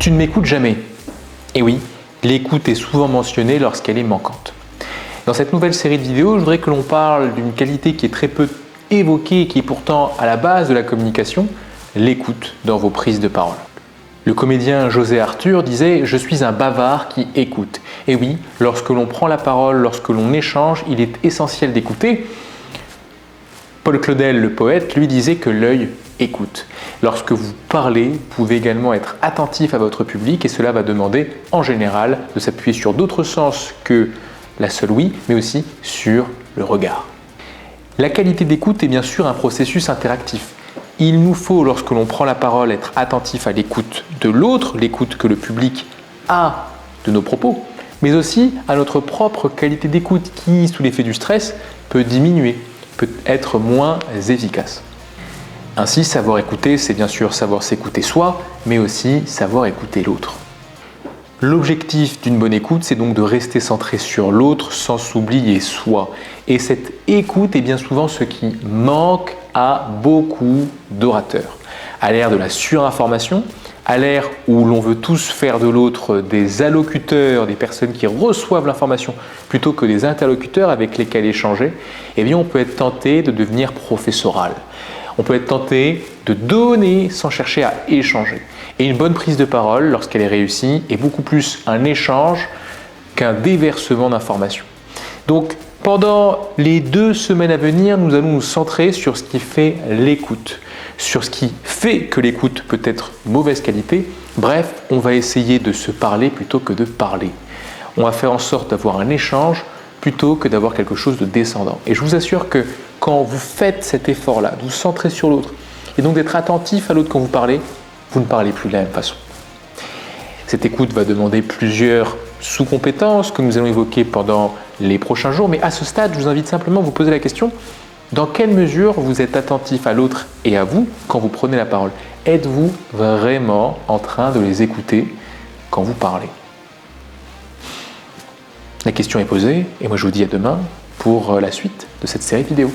Tu ne m'écoutes jamais. Et oui, l'écoute est souvent mentionnée lorsqu'elle est manquante. Dans cette nouvelle série de vidéos, je voudrais que l'on parle d'une qualité qui est très peu évoquée et qui est pourtant à la base de la communication, l'écoute dans vos prises de parole. Le comédien José Arthur disait « Je suis un bavard qui écoute ». Et oui, lorsque l'on prend la parole, lorsque l'on échange, il est essentiel d'écouter. Paul Claudel, le poète, lui disait que l'œil écoute. Lorsque vous parlez, vous pouvez également être attentif à votre public et cela va demander en général de s'appuyer sur d'autres sens que la seule ouïe, mais aussi sur le regard. La qualité d'écoute est bien sûr un processus interactif. Il nous faut, lorsque l'on prend la parole, être attentif à l'écoute de l'autre, l'écoute que le public a de nos propos, mais aussi à notre propre qualité d'écoute qui, sous l'effet du stress, peut diminuer, peut être moins efficace. Ainsi, savoir écouter, c'est bien sûr savoir s'écouter soi, mais aussi savoir écouter l'autre. L'objectif d'une bonne écoute, c'est donc de rester centré sur l'autre sans s'oublier soi. Et cette écoute est bien souvent ce qui manque à beaucoup d'orateurs. À l'ère de la surinformation, à l'ère où l'on veut tous faire de l'autre des allocuteurs, des personnes qui reçoivent l'information plutôt que des interlocuteurs avec lesquels échanger, eh bien on peut être tenté de devenir professoral. On peut être tenté de donner sans chercher à échanger. Et une bonne prise de parole, lorsqu'elle est réussie, est beaucoup plus un échange qu'un déversement d'informations. Donc, pendant les 2 semaines à venir, nous allons nous centrer sur ce qui fait l'écoute, sur ce qui fait que l'écoute peut être mauvaise qualité. Bref, on va essayer de se parler plutôt que de parler. On va faire en sorte d'avoir un échange plutôt que d'avoir quelque chose de descendant. Et je vous assure que quand vous faites cet effort-là, de vous centrer sur l'autre, et donc d'être attentif à l'autre quand vous parlez, vous ne parlez plus de la même façon. Cette écoute va demander plusieurs sous-compétences que nous allons évoquer pendant les prochains jours, mais à ce stade, je vous invite simplement à vous poser la question, dans quelle mesure vous êtes attentif à l'autre et à vous quand vous prenez la parole? Êtes-vous vraiment en train de les écouter quand vous parlez? La question est posée et moi je vous dis à demain pour la suite de cette série vidéo.